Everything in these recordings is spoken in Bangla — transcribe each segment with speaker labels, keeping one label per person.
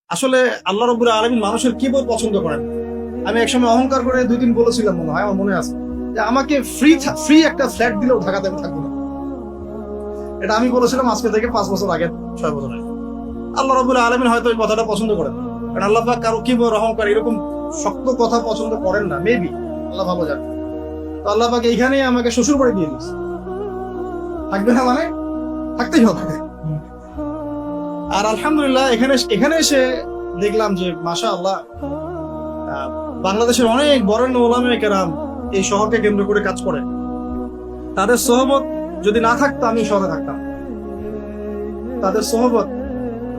Speaker 1: আসলে আল্লাহ রাব্বুল আলামিন মানুষের কিবর পছন্দ করেন। আমি একসময় অহংকার করে 2 দিন বলেছিলাম, মনে হয় আমার মনে আছে, যে আমাকে ফ্রি একটা ফ্ল্যাট দিলেও ঢাকাতে আমি থাকবো না। এটা আমি বলেছিলাম আজকে থেকে 5 বছর আগে, 6 বছর আগে। আল্লাহ রাব্বুল আলামিন হয়তো এই কথাটা পছন্দ করেন, কারণ আল্লাহ পাক কারো কিবর অহংকার এরকম শক্ত কথা পছন্দ করেন না, মেবি, আল্লাহ ভালো জানে। তো আল্লাহ পাক এইখানেই আমাকে শ্বশুর বাড়ি দিয়ে দিয়েছে। থাকবে না মানে থাকতেই হবে। আর আলহামদুলিল্লাহ এখানে এসে দেখলাম যে মাশাআল্লাহ বাংলাদেশের অনেক বরেণ্য ওলামায়ে কেরাম এই শহরকে কেন্দ্র করে কাজ করে। তাদের সোহবত যদি না থাকতো আমি শহরে থাকতাম, তাদের সোহবত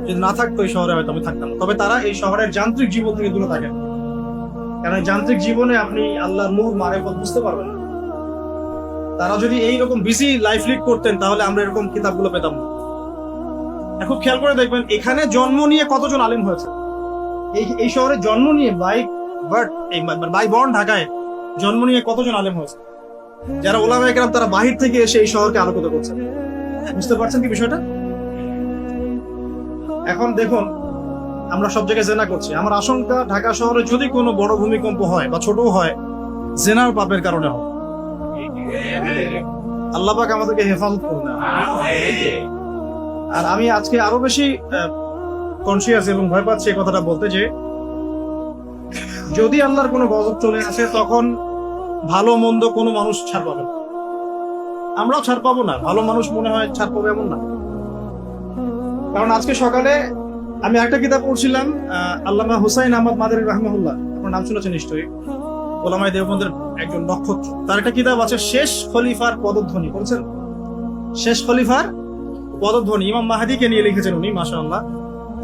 Speaker 1: যদি না থাকতো এই শহরে হয়তো আমি থাকতাম না। তবে তারা এই শহরের যান্ত্রিক জীবন থেকে দূরে থাকেন, কারণ যান্ত্রিক জীবনে আপনি আল্লাহর নূর মারিফত বুঝতে পারবেন না। তারা যদি এইরকম বিজি লাইফ লিড করতেন তাহলে আমরা এরকম কিতাবগুলো পেতাম না। এখন খেয়াল করে দেখবেন এখানে জন্ম নিয়ে কতজন আলেম হয়েছে। এই শহরে জন্ম নিয়ে বাই বর্ন ঢাকায় জন্ম নিয়ে কতজন আলেম হয়েছে, যারা ওলামায়ে কেরাম তারা বাহির থেকে এসে এই শহরকে আলোকিত করছে। বুঝতে পারছেন কি বিষয়টা? এখন দেখুন, আমরা সব জায়গায় জেনা করছি। আমার আশঙ্কা ঢাকা শহরে যদি কোনো বড় ভূমিকম্প হয় বা ছোট হয়, জেনার পাপের কারণে হয়। আল্লাহ পাক আমাদেরকে হেফাজত করুন। আর আমি আজকে আরো বেশি কনসিয়াস এবং ভয় পাচ্ছি এই কথাটা বলতে, যে যদি আল্লাহর কোনো গজব চলে আসে তখন ভালো মন্দ কোনো মানুষ ছাড় পাবে না। আমরাও ছাড় পাবো না, ভালো মানুষ মনে হয় ছাড় পাবে এমন না। কারণ আজকে সকালে আমি একটা কিতাব পড়ছিলাম, আল্লামা হুসাইন আহমদ মাদারী রাহমাহুল্লাহ, আপনার নাম শুনেছেন নিশ্চয়ই, ওলামায়ে দেওবন্দের একজন নক্ষত্র। তার একটা কিতাব আছে শেষ খলিফার পদধ্বনি, বলছেন শেষ খলিফার পদধ্বনি, ইমাম মাহাদিকে নিয়ে লিখেছেন উনি, মাশাআল্লাহ।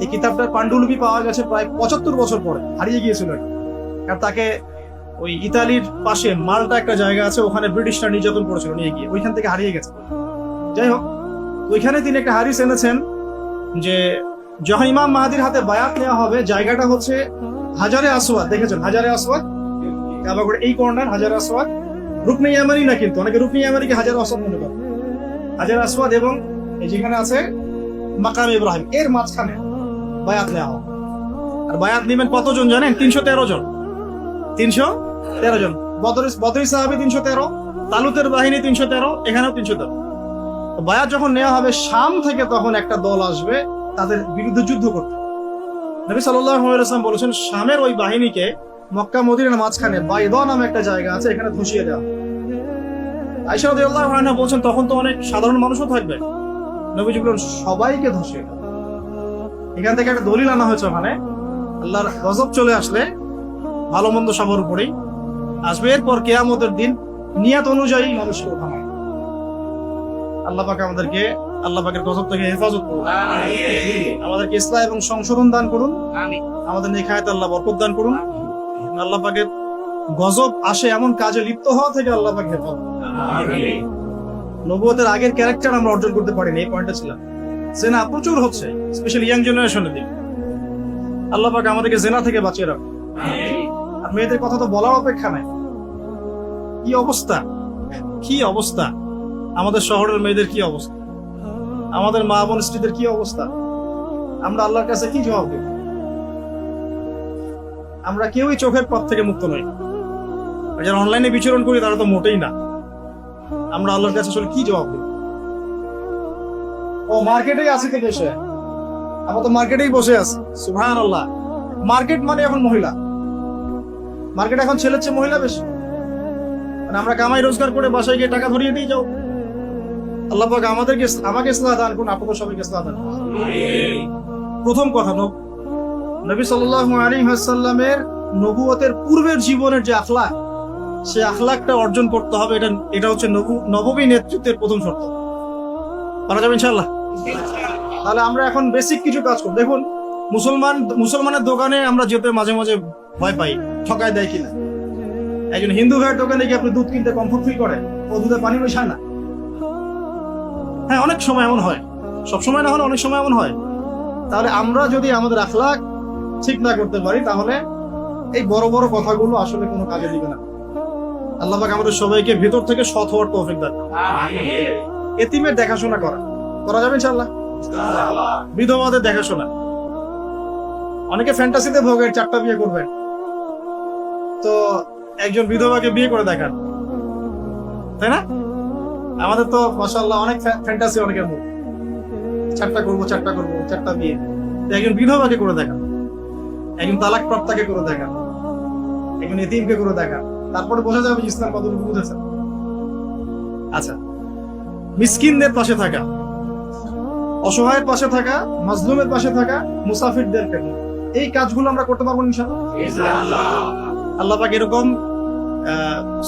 Speaker 1: এই কিতাবটার পাণ্ডুলিপি পাওয়া গেছে প্রায় 75 বছর পরে, হারিয়ে গিয়েছিল। কারণ তাকে ওই ইতালির পাশে মাল্টা একটা জায়গা আছে, ওখানে ব্রিটিশরা নির্যাতন করেছিল, নিয়ে গিয়ে ওইখান থেকে হারিয়ে গেছে। যাই হোক, ওইখানে তিনি একটা হাদিস এনেছেন যে যখন ইমাম মাহাদির হাতে বায়াত নেওয়া হবে, জায়গাটা হচ্ছে হাজারে আসওয়াদ। দেখেছেন হাজারে আসওয়াদ, কাবাগড় এই কর্নার হাজারে আসওয়াদ, রুকনে ইয়ামানি না, কিন্তু অনেকে রুকনে ইয়ামানিকে হাজারে আসওয়াদ মনে করে। হাজারে আসওয়াদ এবং এই যেখানে আছে মাকাম ইব্রাহিম, এর মাঝখানে বায়াত নেওয়া হবে। আর বায়াত নেবেন কতজন জানেন? 313 জন। 313 জন। বদরি সাহাবী 313, তালুতের বাহিনী 313, এখানেও 313। বায়াত যখন নেওয়া হবে শাম থেকে, তখন একটা দল আসবে তাদের বিরুদ্ধে যুদ্ধ করতে। নবী সাল্লাল্লাহু আলাইহি ওয়াসাল্লাম বলেছেন শামের ওই বাহিনীকে মক্কা মদিনার মাঝখানে বাইদা নামে একটা জায়গা আছে, এখানে ধসিয়ে দেওয়া। আয়েশা রাদিয়াল্লাহু আনহা বলছেন তখন তো অনেক সাধারণ মানুষও থাকবে। নবীজি বলেন সবাইকে ধসিয়ে দাও। এখান থেকে একটা দলিল আনা হয়েছে, ওখানে আল্লাহর গজব চলে আসলে ভালো মন্দ সবার উপরেই আসবে। এরপর কিয়ামতের দিন নিয়াত অনুযায়ী মানুষকে ওঠানো। আল্লাহ পাক আমাদেরকে আল্লাহ পাকের গজব থেকে হেফাজত করুন, আমাদেরকে ইসলাহ এবং সংশোধন দান করুন, আমাদের নেক হায়াতে আল্লাহ বরকত দান করুন। আল্লাহ পাকের গজব আসে এমন কাজে লিপ্ত হওয়া থেকে আল্লাহ পাক হেফাজত। নবুয়তের আগের ক্যারেক্টার আমরা অর্জন করতে পারিনি, এই পয়েন্টটা ছিল। জেনা প্রচুর হচ্ছে, স্পেশালি ইয়াং জেনারেশনের দিকে। আল্লাহ পাক আমাদেরকে জেনা থেকে বাঁচিয়ে রাখুন। আর মেয়েদের কথা তো বলার অপেক্ষা নাই। কি অবস্থা, কি অবস্থা আমাদের শহরের মেয়েদের, কি অবস্থা আমাদের মা বোন স্ত্রীদের, কি অবস্থা। আমরা আল্লাহর কাছে কি জবাব দেব? আমরা কেউই চোখের পথ থেকে মুক্ত নই। যারা অনলাইনে বিচরণ করি তারা তো মোটেই না। আমরা আল্লাহর কাছে আসলে কি জবাব দেব? ও মার্কেটেই আছি তো বসে, আমরা তো মার্কেটেই বসে আছি। সুবহানাল্লাহ। মার্কেট মানে এখন মহিলা, মার্কেট এখন ছেলের চেয়ে মহিলা বেশি। মানে আমরা কামাই রোজগার করে বাসায় গিয়ে টাকা ধরিয়ে দিয়ে যাও। আল্লাহ পাক আমাকে ইসলাহ দান করুন, আপনাদের সবাইকে ইসলাহ দান করুন। প্রথম কথা, নবী সাল্লাল্লাহু আলাইহি ওয়াসাল্লামের নবুয়তের পূর্বের জীবনের যে আখলাক, সেই আখলাকটা অর্জন করতে হবে। এটা হচ্ছে নববী নেতৃত্বের প্রথম শর্ত। পারা যাবে ইনশাআল্লাহ? তাহলে আমরা এখন বেসিক কিছু কাজ করব। দেখুন, মুসলমানের দোকানে আমরা যেতে মাঝে মাঝে ভয় পাই, ঠকায় দেয় কিনা। একজন হিন্দু ভাইয়ের দোকানে গিয়ে আপনি দুধ কিনতে কমফোর্ট ফিল করেন, ও দুধে পানি মেশায় না। হ্যাঁ, অনেক সময় এমন হয়, সব সময় না হলে অনেক সময় এমন হয়। তাহলে আমরা যদি আমাদের আখলাক ঠিক না করতে পারি, তাহলে এই বড় বড় কথাগুলো আসলে কোনো কাজে দিবে না। আল্লাহ পাক আমাদের সবাইকে ভেতর থেকে সৎ হওয়ার তৌফিক দান করুন। এতিমের দেখাশোনা করা যাবে ইনশাআল্লাহ? বিধবাদের দেখাশোনা, অনেকে ফ্যান্টাসিতে ভোগের 4টা বিয়ে করবেন, তো একজন বিধবাকে বিয়ে করে দেখান, তাই না? আমাদের তো মাশাআল্লাহ অনেক ফ্যান্টাসি, অনেকের মুখ 4টা করবো 4টা বিয়ে। তো একজন বিধবাকে করে দেখান, একজন তালাক প্রাপ্তাকে করে দেখান, একজন এতিমকে করে দেখান, তারপরে বোঝা যাবে ইসলাম কতটুকু বুঝেছে। আচ্ছা, মিসকিনদের পাশে থাকা, অসহায়ের পাশে থাকা, মাজলুমের পাশে থাকা, মুসাফিরদের প্রেম, এই কাজগুলো আমরা করতে পারবো ইনশাআল্লাহ। আল্লাহ পাক এরকম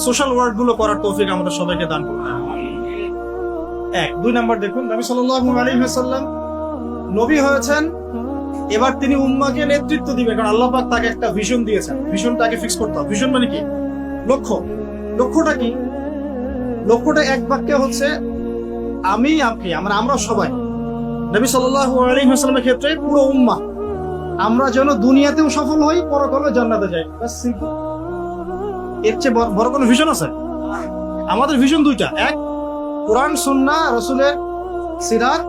Speaker 1: সোশ্যাল ওয়ার্ক গুলো করার তৌফিক আমাদের সবাইকে দান করুন। 2 নাম্বার দেখুন, নবী সাল্লাল্লাহু আলাইহি ওয়াসাল্লাম নবী হয়েছেন, এবার তিনি উম্মাহকে নেতৃত্ব দিবেন, কারণ আল্লাহ পাক তাকে একটা ভিশন দিয়েছেন। ভিশনটাকে ফিক্স করতে হবে। ভিশন মানে কি? লক্ষ্যটা কি? লক্ষ্যটা এক বাক্যে হচ্ছে আমি, আপনি, আমরা সবাই, নবী সাল্লাল্লাহু আলাইহি ওয়াসাল্লামের ক্ষেত্রে পুরো উম্মাহ, আমরা যেন দুনিয়াতেও সফল হই, পরকালে জান্নাতে যাই। বাস সিম্পল। এর চেয়ে বড় কোনো ভিশন আছে? আমাদের ভিশন 2টা, এক কোরআন সুন্নাহ রাসূলের সিরাত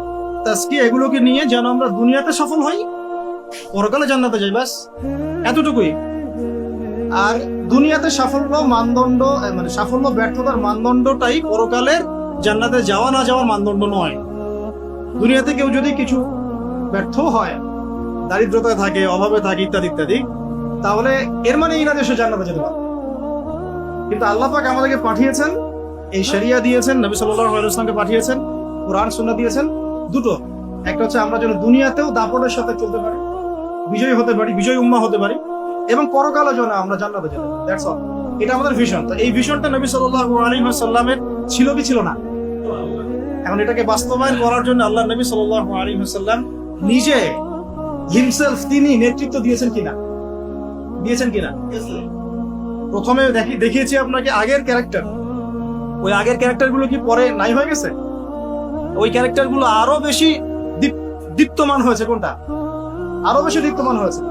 Speaker 1: তাজকিয়া, এগুলোকে নিয়ে যেন আমরা দুনিয়াতে সফল হই, পরকালে জান্নাতে যাই, বাস এতটুকুই। আর দুনিয়াতে সাফল্য মানদণ্ড, মানে সাফল্য ব্যর্থতার মানদণ্ডটাই পরকালের জান্নাতে যাওয়া না যাওয়ার মানদণ্ড নয়। দুনিয়াতে কেউ যদি কিছু ব্যর্থ হয়, দারিদ্রতায় থাকে, অভাবে থাকে, ইত্যাদি ইত্যাদি, তাহলে এর মানে এই না যে সে জান্নাতে যেতে পারে। কিন্তু আল্লাহ পাক আমাদেরকে পাঠিয়েছেন, এই শরিয়া দিয়েছেন, নবী সাল্লাল্লাহু আলাইহি ওয়াসাল্লামকে পাঠিয়েছেন, কোরআন সুন্নাহ দিয়েছেন, দুটো। একটা হচ্ছে আমরা যেন দুনিয়াতেও দাপটের সাথে চলতে পারি, বিজয়ী হতে পারি, বিজয়ী উম্মাহ হতে পারি, এবং পরকালে যেন আমরা জান্নাতে যেতে পারি। That's all. এটা আমাদের ভিশন। তো এই ভিশনটা নবী সাল্লাল্লাহু আলাইহি ওয়াসাল্লামের ছিল কি ছিল না? এখন এটাকে বাস্তবায়ন করার জন্য আল্লাহ নবী সাল্লাল্লাহু আলাইহি ওয়াসাল্লাম নিজে হিমসেলফ তিনি নেতৃত্ব দিয়েছেন কিনা? প্রথমে দেখিয়েছি আপনাকে আগের ক্যারেক্টার। ওই আগের ক্যারেক্টার গুলো কি পরে নাই হয়ে গেছে? ওই ক্যারেক্টার গুলো আরো বেশি দীপ্তমান হয়েছে। কোনটা আরো বেশি দীপ্তমান হয়েছে?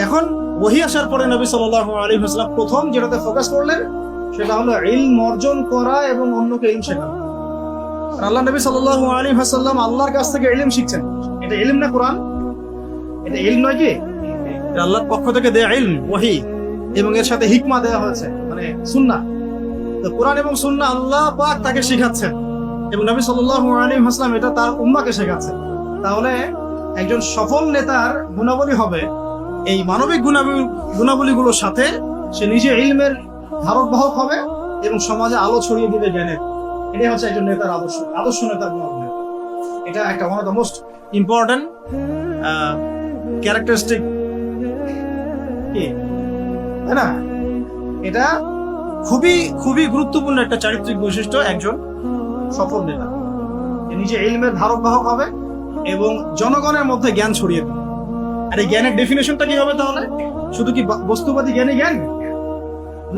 Speaker 1: এখন ওহী আসার পরে নবী সাল্লাল্লাহু আলাইহি ওয়াসাল্লাম প্রথম যেটাতে ফোকাস করলেন সেটা হলো ইলম অর্জন করা এবং অন্যকে ইলম শেখানো। আল্লাহ নবী সাল্লাল্লাহু আলাইহি ওয়াসাল্লাম আল্লাহর কাছ থেকে ইলম শিখছেন। এটা ইলম না কোরআন? এটা ইলম নয় কি? এটা আল্লাহর পক্ষ থেকে দেয়া ইলম, ওহী, এবং এর সাথে হিকমা দেওয়া হয়েছে, মানে সুন্নাহ। তো কোরআন এবং সুন্নাহ আল্লাহ পাক তাকে শেখাচ্ছেন এবং নবী সাল্লাল্লাহু আলাইহি ওয়াসাল্লাম এটা তার উম্মাহকে শেখাচ্ছেন। তাহলে একজন সফল নেতার গুণাবলী হবে এই মানবিক গুণাবলীগুলোর সাথে সে নিজে ইলমের ধারক বাহক হবে এবং সমাজে আলো ছড়িয়ে দিবে জ্ঞানের। এটাই হচ্ছে একজন নেতার আদর্শ নেতার গুণাবলী। এটা একটা one of the most important characteristic, কি তাই না? এটা খুবই খুবই গুরুত্বপূর্ণ একটা চারিত্রিক বৈশিষ্ট্য একজন সফল নেতা। নিজে ইলমের ধারক বাহক হবে এবং জনগণের মধ্যে জ্ঞান ছড়িয়ে দেবে। আর এই জ্ঞানের ডেফিনেশনটা কি হবে তাহলে? শুধু কি বস্তুবাদী জ্ঞানী জ্ঞান,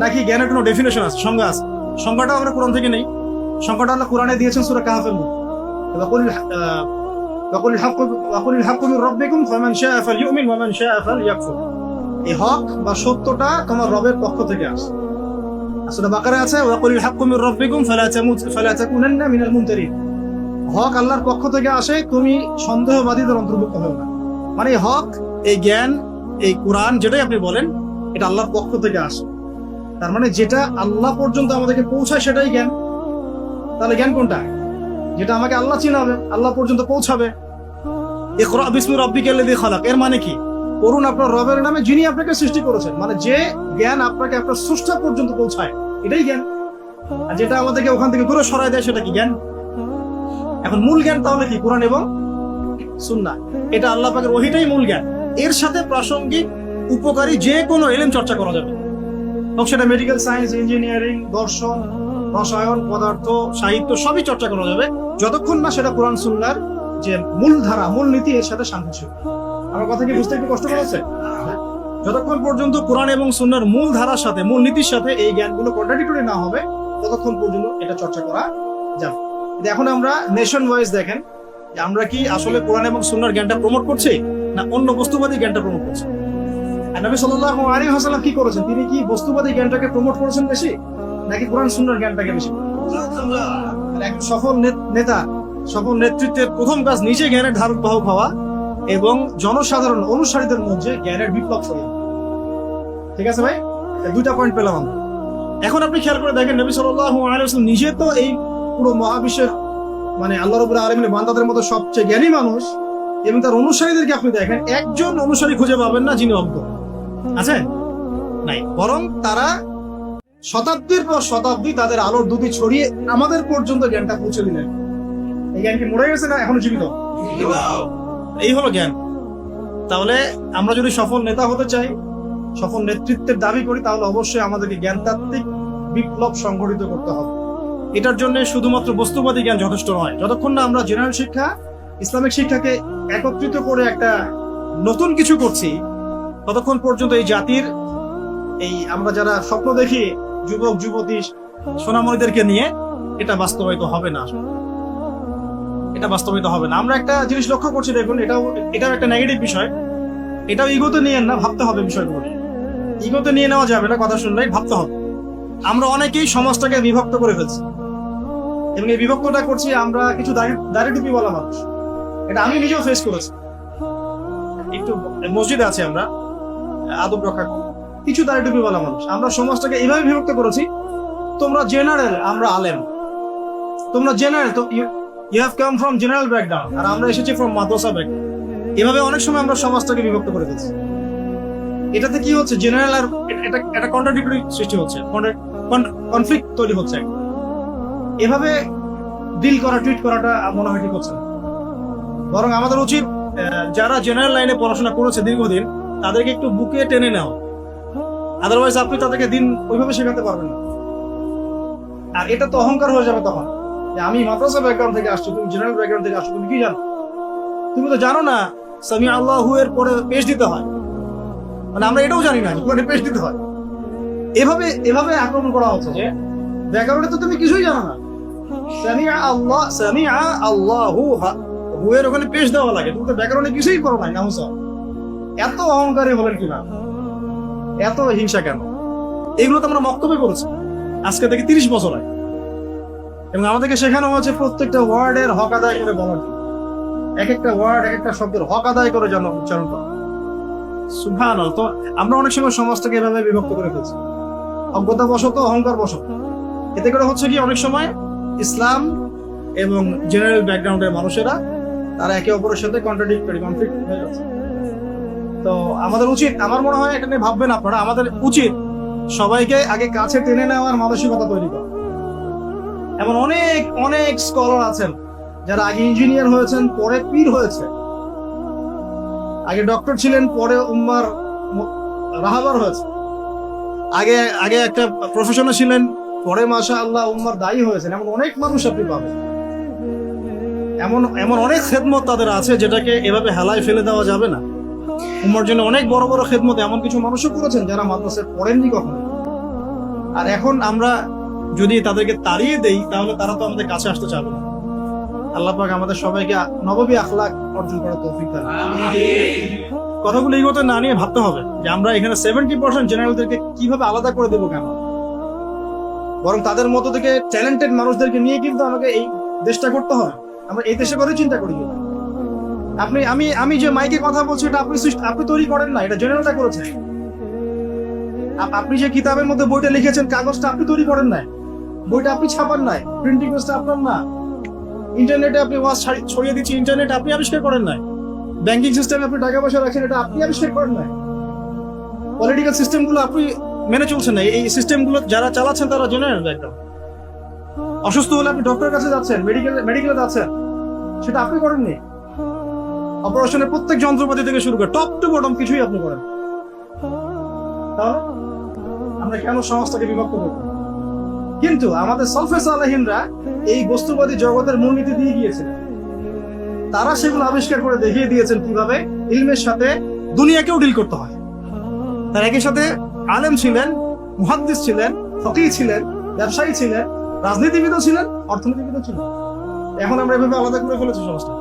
Speaker 1: নাকি জ্ঞানের কোনো ডেফিনেশন আছে, সংজ্ঞা আছে? সংজ্ঞাটা আমরা কোরআন থেকে নেই। সংজ্ঞাটা আল্লাহ কোরআনে দিয়েছেন সূরা কাহফের মধ্যে। ওয়াকুলিল হাক্কু মির রাব্বিকুম ফামান শাআ ফালইউমিন ওয়া মান শাআ ফালইয়াকফুর। এই হক বা সত্যটা তোমার রবের পক্ষ থেকে আসে। সূরা বাকারায় আছে ওয়াকুলিল হাক্কু মির রাব্বিকুম ফালা তাকুনান্না মিনাল মুমতারিন। হক আল্লাহর পক্ষ থেকে আসে, তুমি সন্দেহবাদীদের অন্তর্ভুক্ত হবে না। মানে হক, এই জ্ঞান, এই কোরআন যেটাই আপনি বলেন, এটা আল্লাহর পক্ষ থেকে আসে। তার মানে যেটা আল্লাহ পর্যন্ত আমাদেরকে পৌঁছায় সেটাই জ্ঞান। তাহলে জ্ঞান কোনটা? যেটা আমাকে আল্লাহ চিনাবে, আল্লাহ পর্যন্ত পৌঁছাবে। ইকরা বিসমি রাব্বিকাল্লাযী খালাক, এর মানে কি? পড়ুন আপনার রবের নামে যিনি আপনাকে সৃষ্টি করেছেন। মানে যে জ্ঞান আপনাকে আপনার স্রষ্টা পর্যন্ত পৌঁছায়, এটাই জ্ঞান। আর যেটা আমাদেরকে ওখান থেকে দূরে সরায় দেয়, সেটা কি জ্ঞান? এখন মূল জ্ঞান তাহলে কি? কোরআন এবং সুন্নাহ। এটা আল্লাহ পাকের ওহীটাই মূল জ্ঞান। এর সাথে প্রাসঙ্গিক উপকারী যে কোনো ইলম চর্চা করা যাবে, হোক সেটা মেডিকেল সায়েন্স, ইঞ্জিনিয়ারিং, দর্শন, রসায়ন, পদার্থ, সাহিত্য, সবই চর্চা করা যাবে, যতক্ষণ না সেটা কোরআন সুন্নাহর যে মূল ধারা, মূল নীতি এর সাথে সাংঘর্ষিক। আমার কথা কি বুঝতে একটু কষ্ট হচ্ছে? যতক্ষণ পর্যন্ত কোরআন এবং সুন্নাহর মূল ধারার সাথে, মূল নীতির সাথে এই জ্ঞানগুলো কন্ট্রাডিক্টরি না হবে, ততক্ষণ পর্যন্ত এটা চর্চা করা যাবে। এখন আমরা নেশন ওয়াইজ দেখেন যে আমরা কি আসলে কোরআন এবং সুন্নাহর জ্ঞানটা প্রমোট করছি, না অন্য বস্তুবাদী জ্ঞানটা প্রমোট করছি? আর নবী সাল্লাল্লাহু আলাইহি ওয়াসাল্লাম কি করেছেন? তিনি কি বস্তুবাদী জ্ঞানটাকে প্রমোট করেছেন বেশি, নাকি কোরআন সুন্নাহর জ্ঞানটাকে বেশি? একজন সফল নেতা, সফল নেতৃত্বের প্রথম কাজ নিজে জ্ঞানের ধারক বাহক হওয়া এবং জনসাধারণ অনুসারীদের মধ্যে জ্ঞানের বিপ্লব ছড়িয়ে। ঠিক আছে ভাই, দুইটা পয়েন্ট পেলাম আমরা। এখন আপনি খেয়াল করে দেখেন, নবী সাল্লাল্লাহু আলাইহি ওয়াসাল্লাম নিজে তো এই পুরো মহাবিশ্বের মানে আল্লাহ রাব্বুল আলামিনের বান্দাদের মধ্যে সবচেয়ে জ্ঞানী মানুষ, এবং তার অনুসারীদেরকে আপনি দেখেন একজন অনুসারী খুঁজে পাবেন না যিনি অজ্ঞ আছে নাই, বরং তারা শতাব্দীর পর শতাব্দী তাদের আলোর দুটি ছড়িয়ে আমাদের পর্যন্ত জ্ঞানটা পৌঁছে দিলেন। এই জ্ঞান কি মরে গেছে না এখনো জীবিত? এই হলো জ্ঞান। তাহলে আমরা যদি সফল নেতা হতে চাই, সফল নেতৃত্বের দাবি করি, তাহলে অবশ্যই আমাদেরকে জ্ঞানতাত্ত্বিক বিপ্লব সংগঠিত করতে হবে। এটার জন্য শুধুমাত্র বস্তুবাদী জ্ঞান যথেষ্ট নয়। যতক্ষণ না আমরা জেনারেল শিক্ষা, ইসলামিক শিক্ষাকে একত্রিত করে একটা নতুন কিছু করছি, ততক্ষণ পর্যন্ত এই জাতির এই আমরা যারা স্বপ্ন দেখি যুবক যুবতী সোনামণিদেরকে নিয়ে, এটা বাস্তবায়িত হবে না। এটা বাস্তবায়িত হবে না। আমরা একটা জিনিস লক্ষ্য করছি, দেখুন এটাও একটা নেগেটিভ বিষয়। এটাও ইগোতে নিয়ে না, ভাবতে হবে বিষয়গুলো। ইগোতে নিয়ে নেওয়া যাবে না, কথা শুনলেই ভাবতে হবে। আমরা অনেকেই সমাজটাকে বিভক্ত করে ফেলছি, এবং এই বিভক্তটা করছি আমরা কিছু দাড়ি টুপি বলা মানুষ। এটা আমি নিজেও ফেস করেছি। একটু মসজিদে আছি আমরা, আদব রক্ষা করি, কিছু দাড়ি টুপি বলা মানুষ। আমরা সমাজটাকে এইভাবে বিভক্ত করেছি, তোমরা জেনারেল, আমরা আলেম। তোমরা জেনারেল, তো you have come from general background, আর আমরা এসেছি ফ্রম মাদ্রাসা ব্যাকগ্রাউন্ড। এভাবে অনেক সময় আমরা সমাজটাকে বিভক্ত করে ফেলছি। এটাতে কি হচ্ছে, জেনারেল আর এটা কন্ট্রাডিক্টরি সৃষ্টি হচ্ছে, কনফ্লিক্ট তৈরি হচ্ছে। এভাবে ডিল করা, ট্রিট করাটা মনে হয় ঠিক হচ্ছে না। বরং আমাদের উচিত যারা জেনারেল লাইনে পড়াশোনা করেছে দীর্ঘদিন, তাদেরকে একটু বুকে টেনে নেওয়া। আদারওয়াইজ আপনি তাদেরকে দিন ওইভাবে শেখাতে পারবেন না। আর এটা তো অহংকার হয়ে যাবে তখন, যে আমি মাদ্রাসা ব্যাকগ্রাউন্ড থেকে আসছি, তুমি জেনারেল ব্যাকগ্রাউন্ড থেকে আসছো, তুমি কি জানো? তুমি তো জানো না সামি আল্লাহু এর পরে পেশ দিতে হয়। মানে আমরা এটাও জানি না কোথায় পেশ দিতে হয়। এভাবে আক্রমণ করা হচ্ছে যে ব্যাকগ্রাউন্ডে তো তুমি কিছুই জানো না। সামিআ আল্লাহু হু এর ওখানে পেশ দেওয়া লাগে, তুমি তো ব্যাকগ্রাউন্ডে কিছুই করো না। নামসা এত অহংকারী হলেন কিনা, এত হিংসা কেন? এগুলো তো আমরা মক্তব্য করেছি আজকে থেকে 30 বছর আগে, এবং আমাদেরকে শেখানো হয়েছে প্রত্যেকটা ওয়ার্ডের হক আদায় করে বলার জন্য। এক একটা ওয়ার্ড, এক একটা শব্দের হক আদায় করে যেন উচ্চারণ করা। সুবহানাল্লাহ। তো আমরা অনেক সময় সমাজটাকে এভাবে বিভক্ত করে ফেলছি, অজ্ঞতা বশত, অহংকার বশত। এতে করে হচ্ছে কি, অনেক সময় ইসলাম এবং জেনারেল ব্যাকগ্রাউন্ডের মানুষেরা তারা একে অপরের সাথে কন্ট্রাডিক্ট হয়ে যাচ্ছে। তো আমাদের উচিত, আমার মনে হয় এটা নিয়ে ভাববেন আপনারা, আমাদের উচিত সবাইকে আগে কাছে টেনে নেওয়ার মানসিকতা তৈরি করা। এমন অনেক অনেক স্কলার আছেন যারা আগে ইঞ্জিনিয়ার হয়েছেন, পরে পীর হয়েছে। আগে ডক্টর ছিলেন, পরে উম্মার রাহাবার হয়েছে। আগে একটা প্রফেশনে ছিলেন, পরে মাশাআল্লাহ উম্মার দায়ী হয়েছেন। এমন অনেক মানুষ আপনি পাবেন। এমন অনেক খেদমত তাদের আছে যেটাকে এভাবে হেলায় ফেলে দেওয়া যাবে না। উম্মার জন্য অনেক বড় বড় খেদমত এমন কিছু মানুষও করেছেন যারা মাদ্রাসায় পড়েননি কখনো। আর এখন আমরা যদি তাদেরকে তাড়িয়ে দেই, তাহলে তারা তো আমাদের কাছে আসতে চাবে না। আল্লাহ পাক আমাদের সবাইকে নববী আখলাক অর্জন করার তৌফিক দান। কথাগুলো এইগত না নিয়ে ভাবতে হবে যে আমরা এখানে 70% জেনারেলদেরকে কিভাবে আলাদা করে দেবো কেন, বরং তাদের মতো থেকে ট্যালেন্টেড মানুষদেরকে নিয়ে কিন্তু আমাকে এই দেশটা করতে হবে। আমরা এই দেশে করে চিন্তা করি। আমি যে মাইকে কথা বলছি, এটা আপনি তৈরি করেন না, এটা জেনারেলটা করেছে। আপনি যে কিতাবের মধ্যে বইটা লিখেছেন, কাগজটা আপনি তৈরি করেন নাই, বইটা আপনি ছাপান নাই, প্রিন্টিং প্রেসটা আপনার না। ইন্টারনেটে আপনি ওয়াজ ছড়িয়ে দিচ্ছি, ইন্টারনেট আপনি আবিষ্কার করেন নাই। ব্যাংকিং সিস্টেমে আপনি টাকা পয়সা রাখেন, এটা আপনি আবিষ্কার করেন নাই। পলিটিক্যাল সিস্টেমগুলো আপনি মেনে চলছেন না। এই সিস্টেমগুলো যারা চালাচ্ছেন তারা জেনারেল ব্যাকগ্রাউন্ড। অসুস্থ হলে আপনি ডক্টরের কাছে যাচ্ছেন, মেডিকেলে যাচ্ছেন, সেটা আপনি করেননি। অপারেশনের প্রত্যেক যন্ত্রপাতি থেকে শুরু করে টপ টু বটম কিছুই আপনি করেন। তাহলে আমরা কেন সমাজটাকে বিভক্ত করব? কিন্তু আমাদের সালফে সালেহিনরা এই বস্তুবাদী জগতের মূলনীতি দিয়ে গিয়েছেন। তারা সেগুলো আবিষ্কার করে দেখিয়ে দিয়েছেন কিভাবে ইলমের সাথে দুনিয়াকেও ডিল করতে হয়। তার একই সাথে আলেম ছিলেন, মুহাদ্দিস ছিলেন, ফকিহ ছিলেন, ব্যবসায়ী ছিলেন, রাজনীতিবিদও ছিলেন, অর্থনীতিবিদও ছিলেন। এখন আমরা এভাবে আলাদা করে ফেলেছি সমাজটা।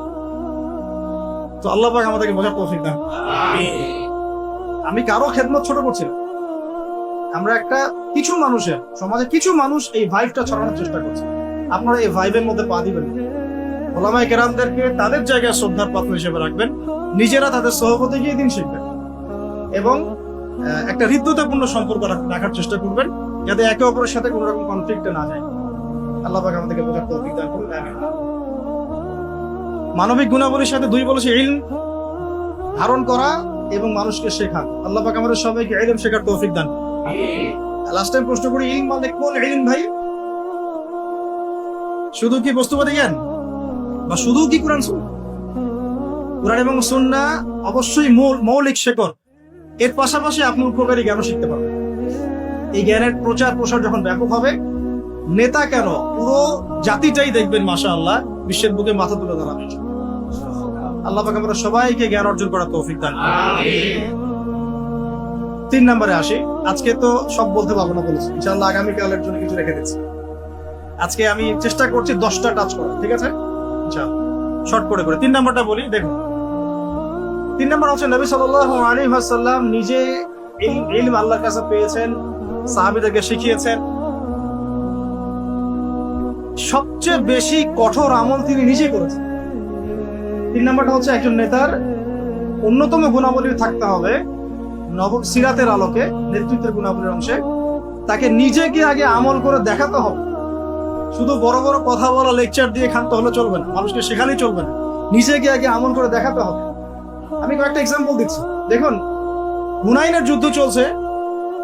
Speaker 1: তো আল্লাহ পাক আমাদেরকে বোঝার তৌফিক দান। আমি কারো খেদমত ছোট করছি না। আমরা কিছু মানুষের সমাজে কিছু মানুষ এই ভাইবটা ছড়ানোর চেষ্টা করছে। আপনারা এই ভাইবের মধ্যে পা দিবেন। ওলামায়ে কেরামদেরকে তাদের জায়গায় শ্রদ্ধার পাত্র হিসেবে রাখবেন। নিজেরা তাদের সহপতি গিয়ে দিন শিখবেন এবং একটা হৃদ্যতাপূর্ণ সম্পর্ক রাখার চেষ্টা করবেন, যাতে একে অপরের সাথে কোনো রকম কনফ্লিক্টে না যায়। আল্লাহ পাক আমাদেরকে বোঝার তৌফিক দান করুন, আমিন। মানবিক গুণাবলীর সাথে 2 বলেছে ইলম ধারণ করা এবং মানুষকে শেখা। আল্লাহ পাক আমাদের সবাইকে ইলম শেখার তৌফিক দান। লাস্ট টাইম প্রশ্ন করি, ইলম মানে কোন ইলম ভাই? শুধু কি বস্তুবাদী জ্ঞান বা শুধু কি কোরআন সুন্নাহ? কোরআন এবং সুন্নাহ অবশ্যই মৌলিক শেকড়, এর পাশাপাশি আপনি উপকারী জ্ঞানও শিখতে পারবেন। এই জ্ঞানের প্রচার প্রসার যখন ব্যাপক হবে, নেতা কেন পুরো জাতিটাই দেখবেন মাশাআল্লাহ বিশ্বের বুকে মাথা তুলে দাঁড়াবে। আল্লাহ পাক আমরা সবাইকে জ্ঞান অর্জন করার তৌফিক দান করুন, আমিন। 3 নম্বরে আসি। আজকে তো সব বলতে পারবো না বলেছি, ইনশাআল্লাহ আগামীকালের জন্য কিছু রেখে দিচ্ছি। আজকে আমি চেষ্টা করছি 10টা টাচ করা, ঠিক আছে? আচ্ছা, শর্ট করে 3 নম্বরটা বলি। দেখুন, 3 নম্বর হচ্ছে নবী সাল্লাল্লাহু আলাইহি ওয়াসাল্লাম নিজে ইলম আল্লাহর কাছে পেয়েছেন, সাহাবীদেরকে শিখিয়েছেন। সবচেয়ে বেশি কঠোর আমল তিনি নিজে করেছেন। 3 নম্বরটা হচ্ছে একজন নেতার অন্যতম গুণাবলী থাকতে হবে সিরাতের আলোকে, নেতৃত্বের গুণাবলীর অংশে তাকে নিজেকে আগে আমল করে দেখাতে হবে। শুধু বড় বড় কথা বলা, লেকচার দিয়ে খানতে হলে চলবে না, মানুষকে শেখালেই চলবে না, নিজেকে আগে আমল করে দেখাতে হবে। আমি কয়েকটা এক্সাম্পল দিচ্ছি। দেখুন, হুনাইনের যুদ্ধ চলছে,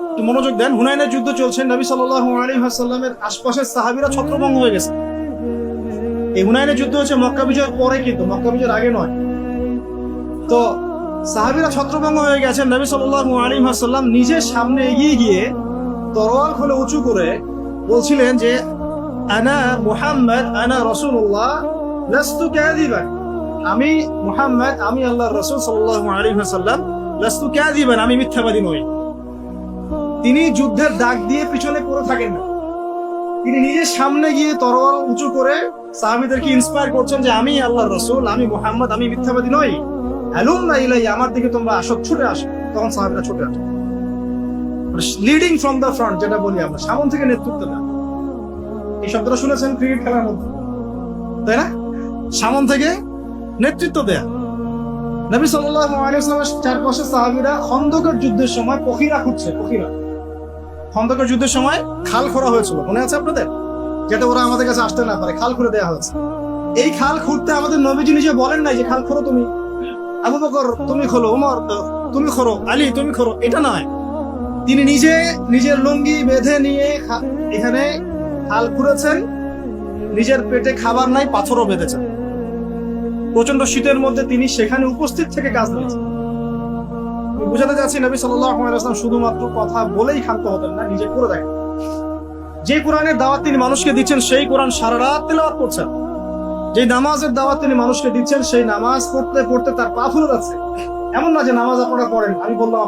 Speaker 1: একটু মনোযোগ দেন। হুনাইনের যুদ্ধ চলছে, নবী সাল্লাল্লাহু আলাইহি ওয়াসাল্লামের আশপাশের সাহাবীরা ছত্রভঙ্গ হয়ে গেছে। এই হুনাইনের যুদ্ধ হচ্ছে মক্কা বিজয়ের পরে, কিন্তু মক্কা বিজয়ের আগে নয়। তো সাহাবীরা ছত্রভঙ্গ হয়ে গেছেন, নবী সাল্লাল্লাহু আলাইহি ওয়াসাল্লাম নিজে সামনে এগিয়ে গিয়ে তরোয়াল খুলে উঁচু করে বলছিলেন যে আনা মুহাম্মদ আনা রাসূলুল্লাহ লাস্তু কাযিবান, আমি মুহাম্মদ, আমি আল্লাহর রাসূল সাল্লাল্লাহু আলাইহি ওয়াসাল্লাম, লাস্তু কাযিবান, আমি মিথ্যাবাদী নই। তিনি যুদ্ধের ডাক দিয়ে পিছনে পড়ে থাকেন না, তিনি নিজের সামনে গিয়ে তরোয়াল উঁচু করে সাহাবীদেরকে ইন্সপায়ার করছেন যে আমি আল্লাহর রাসূল, আমি মুহাম্মদ, আমি মিথ্যাবাদী নই, হালুম্মা ইলাইয়া, আমার দিকে তোমরা আসো, ছুটে আসো। তখন সাহাবীরা ছুটে আসে। লিডিং ফ্রম দ্য ফ্রন্ট, যেটা বলি আমরা, সামন থেকে নেতৃত্ব দেওয়া। এই শব্দটা শুনেছেন ক্রিকেট খেলার মধ্যে, তাই না? সামন থেকে নেতৃত্ব দেয়া। নবী সাল্লাল্লাহু আলাইহি ওয়াসাল্লামের চারপাশে সাহাবীরা খন্দকের যুদ্ধের সময় পখিরা খুঁজছে। খন্দকের যুদ্ধের সময় খাল খোঁড়া হয়েছিল, মনে আছে আপনাদের? যাতে ওরা আমাদের কাছে আসতে না পারে, খাল খুঁড়ে দেওয়া হয়েছে। এই খাল খুঁড়তে আমাদের নবীজি নিজে বলেন নাই যে খাল খোঁড়ো তুমি, আবু বকর তুমি খোলো, ওমর তুমি খোঁড়ো, আলী তুমি খোঁড়ো, এটা নয়। তিনি নিজে নিজের লুঙ্গি বেঁধে নিয়ে এখানে খাল খুঁড়েছেন, নিজের পেটে খাবার নাই, পাথরও বেঁধেছেন। প্রচন্ড শীতের মধ্যে তিনি সেখানে উপস্থিত থেকে কাজ নিয়েছেন। বুঝাতে যাচ্ছি, নবী সাল্লাল্লাহু আলাইহি ওয়াসাল্লাম শুধুমাত্র কথা বলেই ক্ষান্ত হতেন না, নিজে করে দেখেন। যে কোরআনের দাওয়াত তিনি মানুষকে দিচ্ছেন, সেই কোরআন সারা রাত তেলাওয়াত করছেন। যে নামাজের দাওয়াত তিনি মানুষকে দিচ্ছেন, সেই নামাজ পড়তে পড়তে তার পা ফুলে যাচ্ছে। এমন না যে নামাজ আপনারা পড়েন, আমি বললাম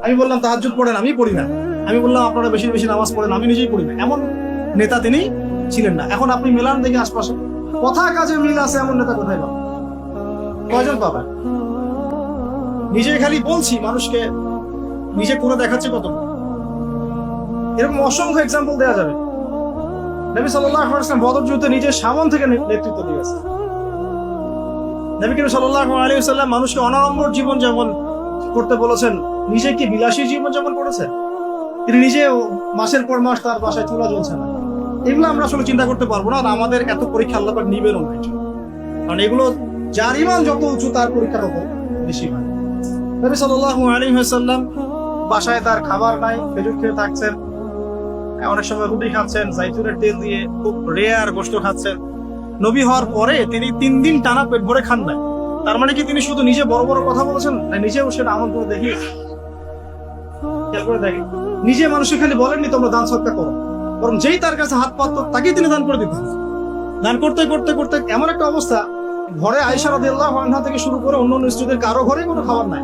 Speaker 1: আমি বললাম তাহাজ্জুদ পড়েন, আমি পড়ি না, আমি বললাম আপনারা বেশি বেশি নামাজ পড়েন, আমি নিজেই পড়ি না। এমন নেতা তিনি ছিলেন না। এখন আপনি মেলান দেখে আশপাশে কথা কাজে মিল আছে, এমন নেতা কোথায় পাবেন? কয়জন পাবেন? নিজে খালি বলছি, মানুষকে নিজে করে দেখাচ্ছে কত। এরকম অসংখ্য এক্সাম্পল দেওয়া যাবে। নবী সাল্লাল্লাহু আলাইহি ওয়াসাল্লাম বদর যুদ্ধে নিজে সামন থেকে নেতৃত্ব দিয়েছে। নবী করিম সাল্লাল্লাহু আলাইহি ওয়াসাল্লাম মানুষকে অনাড়ম্বর জীবন যেমন করতে বলেছেন, নিজে কি বিলাসী জীবন যেমন করেছেন। তিনি নিজে মাসের পর মাস তার বাসায় চুলা জ্বলছে না। এগুলো আমরা আসলে চিন্তা করতে পারবো না, আর আমাদের এত পরীক্ষা আল্লাহ পাক নিবেনও না, কারণ এগুলো যার ঈমান যত উঁচু তার পরীক্ষা তত বেশি হয়। নবী সাল্লাল্লাহু আলাইহি ওয়াসাল্লাম বাসায় তার খাবার নাই, খেজুর খেয়ে থাকছেন, অনেক সময় রুটি খাচ্ছেন, জাইতুনের তেল দিয়ে খুব রেয়ার গোশত খাচ্ছেন। নবী হওয়ার পরে তিনি 3 দিন টানা পেট ভরে খান নাই। তার মানে কি তিনি শুধু নিজে বড় বড় কথা বলেছেন না, নিজেও সেটা আমল করে দেখি, খেয়াল করে দেখি। নিজে মানুষকে খালি বলেননি তোমরা দান সদকা করো, বরং যেই তার কাছে হাত পাতত তাকেই তিনি দান করে দিতেন। দান করতে করতে করতে এমন একটা অবস্থা, ঘরে আয়েশা রাদিয়াল্লাহু আনহা থেকে শুরু করে অন্য স্ত্রীদের কারো ঘরে কোনো খাবার নাই।